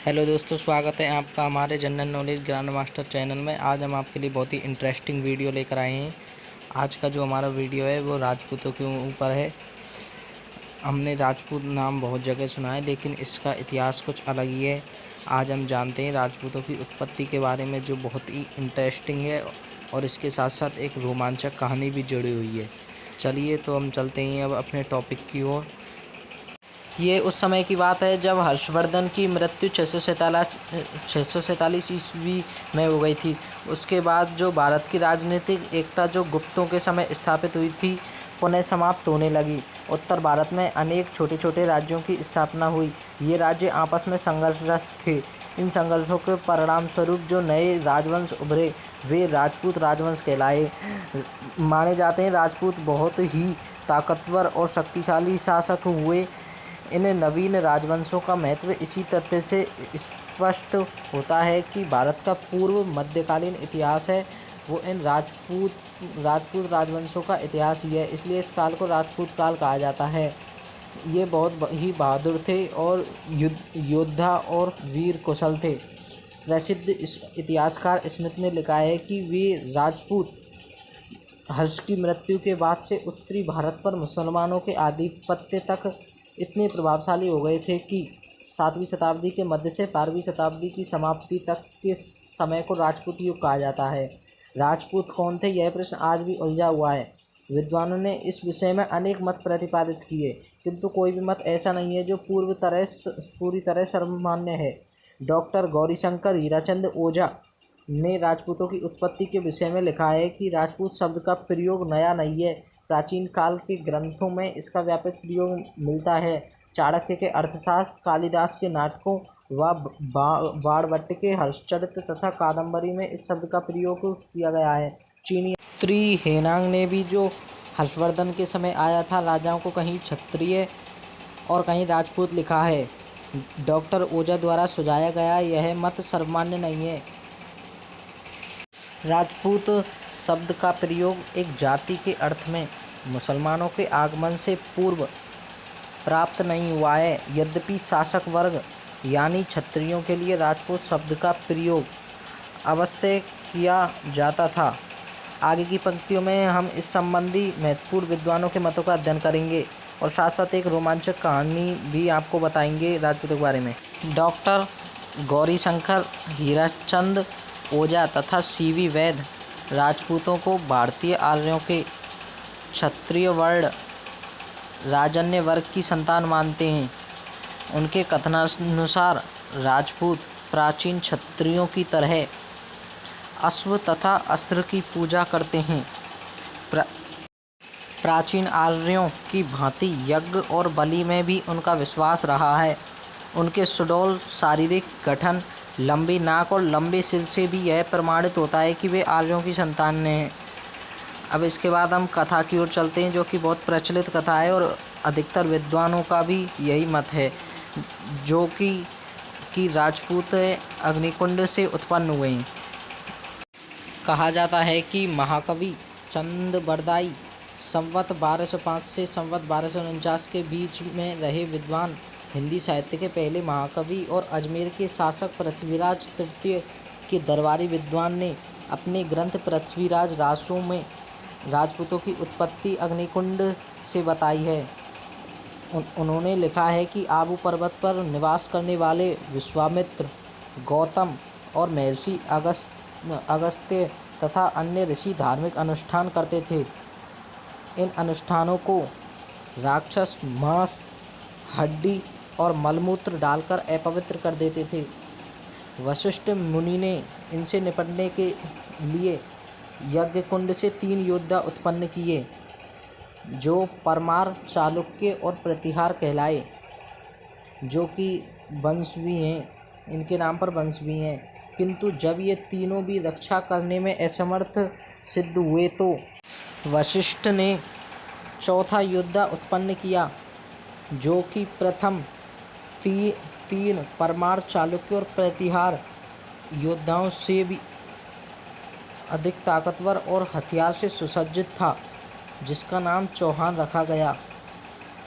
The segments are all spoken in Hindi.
हेलो दोस्तों, स्वागत है आपका हमारे general knowledge grand master channel में। आज हम आपके लिए बहुत ही इंटरेस्टिंग वीडियो लेकर आए हैं। आज का जो हमारा वीडियो है वो राजपूतों के ऊपर है। हमने राजपूत नाम बहुत जगह सुना है, लेकिन इसका इतिहास कुछ अलग ही है। आज हम जानते हैं राजपूतों की उत्पत्ति के बारे में, जो बहुत ही इंटरेस्टिंग है और इसके साथ साथ एक रोमांचक कहानी भी जुड़ी हुई है। चलिए तो हम चलते हैं अब अपने टॉपिक की ओर। ये उस समय की बात है जब हर्षवर्धन की मृत्यु 647 ईस्वी में हो गई थी। उसके बाद जो भारत की राजनीतिक एकता जो गुप्तों के समय स्थापित हुई थी, पुनः समाप्त होने लगी। उत्तर भारत में अनेक छोटे छोटे राज्यों की स्थापना हुई। ये राज्य आपस में संघर्षरत थे। इन संघर्षों के परिणाम स्वरूप जो नए राजवंश उभरे वे राजपूत राजवंश कहलाए। माने जाते हैं राजपूत बहुत ही ताकतवर और शक्तिशाली शासक हुए। इन नवीन राजवंशों का महत्व इसी तथ्य से स्पष्ट होता है कि भारत का पूर्व मध्यकालीन इतिहास है वो इन राजपूत राजवंशों का इतिहास ही है। इसलिए इस काल को राजपूत काल कहा जाता है। ये बहुत ही बहादुर थे और योद्धा और वीर कुशल थे। प्रसिद्ध इतिहासकार स्मिथ ने लिखा है कि वे राजपूत हर्ष की मृत्यु के बाद से उत्तरी भारत पर मुसलमानों के आधिपत्य तक इतने प्रभावशाली हो गए थे कि 7वीं शताब्दी के मध्य से 12वीं शताब्दी की समाप्ति तक के समय को राजपूत युग कहा जाता है। राजपूत कौन थे, यह प्रश्न आज भी उलझा हुआ है। विद्वानों ने इस विषय में अनेक मत प्रतिपादित किए, किंतु कोई भी मत ऐसा नहीं है जो पूरी तरह सर्वमान्य है। डॉक्टर गौरीशंकर हीराचंद ओझा ने राजपूतों की उत्पत्ति के विषय में लिखा है कि राजपूत शब्द का प्रयोग नया नहीं है। प्राचीन काल के ग्रंथों में इसका व्यापक प्रयोग मिलता है। चाणक्य के अर्थशास्त्र, कालिदास के नाटकों व बाणभट्ट के हर्षचरित्र तथा कादंबरी में इस शब्द का प्रयोग किया गया है। चीनी त्रि हेनांग ने भी जो हर्षवर्धन के समय आया था, राजाओं को कहीं क्षत्रिय और कहीं राजपूत लिखा है। डॉक्टर ओझा द्वारा सुझाया गया यह मत सर्वमान्य नहीं है। राजपूत शब्द का प्रयोग एक जाति के अर्थ में मुसलमानों के आगमन से पूर्व प्राप्त नहीं हुआ है। यद्यपि शासक वर्ग यानी क्षत्रियों के लिए राजपूत शब्द का प्रयोग अवश्य किया जाता था। आगे की पंक्तियों में हम इस संबंधी महत्वपूर्ण विद्वानों के मतों का अध्ययन करेंगे और साथ साथ एक रोमांचक कहानी भी आपको बताएंगे राजपूतों के बारे में। डॉक्टर गौरीशंकर हीराचंद ओझा तथा सीवी वैद्य राजपूतों को भारतीय आर्यों के क्षत्रिय वर्ण राजन्य वर्ग की संतान मानते हैं। उनके कथनानुसार राजपूत प्राचीन क्षत्रियों की तरह अश्व तथा अस्त्र की पूजा करते हैं। प्राचीन आर्यों की भांति यज्ञ और बलि में भी उनका विश्वास रहा है। उनके सुडौल शारीरिक गठन, लंबी नाक और लंबे सिर से भी यह प्रमाणित होता है कि वे आर्यों की संतान हैं। अब इसके बाद हम कथा की ओर चलते हैं, जो कि बहुत प्रचलित कथा है और अधिकतर विद्वानों का भी यही मत है, जो कि राजपूत अग्निकुंड से उत्पन्न हुए हैं। कहा जाता है कि महाकवि चंद्रबरदाई संवत 1205 से संवत 1249 के बीच में रहे विद्वान हिंदी साहित्य के पहले महाकवि और अजमेर के शासक पृथ्वीराज तृतीय के दरबारी विद्वान ने अपने ग्रंथ पृथ्वीराज रासों में राजपूतों की उत्पत्ति अग्निकुंड से बताई है। उन्होंने लिखा है कि आबू पर्वत पर निवास करने वाले विश्वामित्र, गौतम और महर्षि अगस्त्य तथा अन्य ऋषि धार्मिक अनुष्ठान करते थे। इन अनुष्ठानों को राक्षस मांस, हड्डी और मलमूत्र डालकर अपवित्र कर देते थे। वशिष्ठ मुनि ने इनसे निपटने के लिए यज्ञकुंड से 3 योद्धा उत्पन्न किए, जो परमार, चालुक्य और प्रतिहार कहलाए, जो कि वंशवी हैं। इनके नाम पर वंशवी हैं। किंतु जब ये तीनों भी रक्षा करने में असमर्थ सिद्ध हुए तो वशिष्ठ ने चौथा योद्धा उत्पन्न किया, जो कि प्रथम 3 परमार, चालुक्य और प्रतिहार योद्धाओं से भी अधिक ताकतवर और हथियार से सुसज्जित था, जिसका नाम चौहान रखा गया।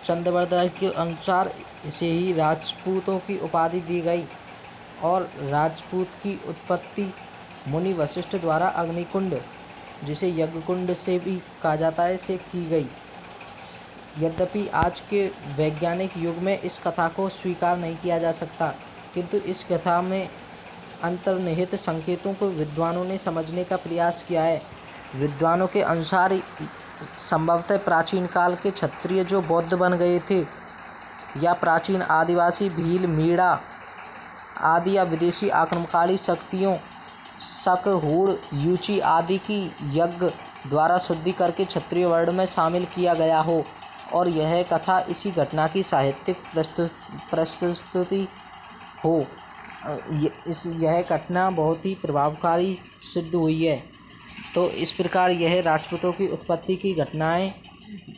चंद्रबरदाई के अनुसार इसे ही राजपूतों की उपाधि दी गई। और राजपूत की उत्पत्ति मुनि वशिष्ठ द्वारा अग्निकुंड, जिसे यज्ञकुंड से भी कहा जाता है, से की गई। यद्यपि आज के वैज्ञानिक युग में इस कथा को स्वीकार नहीं किया जा सकता, किंतु इस कथा में अंतर्निहित संकेतों को विद्वानों ने समझने का प्रयास किया है। विद्वानों के अनुसार संभवतः प्राचीन काल के क्षत्रिय जो बौद्ध बन गए थे, या प्राचीन आदिवासी भील, मीणा आदि, या विदेशी आक्रमणकारी शक्तियों शक, हूण, यूची आदि की यज्ञ द्वारा शुद्धि करके क्षत्रिय वर्ण में शामिल किया गया हो, और यह कथा इसी घटना की साहित्यिक प्रस्तुति हो। यह घटना बहुत ही प्रभावकारी सिद्ध हुई है। तो इस प्रकार यह राजपूतों की उत्पत्ति की घटनाएं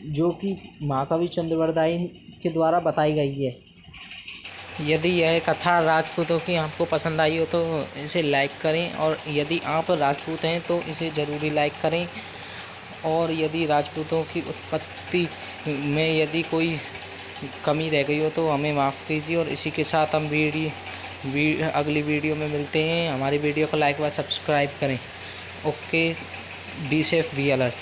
जो कि महाकवि चंद्रवरदायी के द्वारा बताई गई है। यदि यह कथा राजपूतों की आपको पसंद आई हो तो इसे लाइक करें, और यदि आप राजपूत हैं तो इसे ज़रूरी लाइक करें। और यदि राजपूतों की उत्पत्ति में यदि कोई कमी रह गई हो तो हमें माफ़ कीजिए। और इसी के साथ हम अगली वीडियो में मिलते हैं। हमारी वीडियो को लाइक व सब्सक्राइब करें। Okay, be safe, be alert.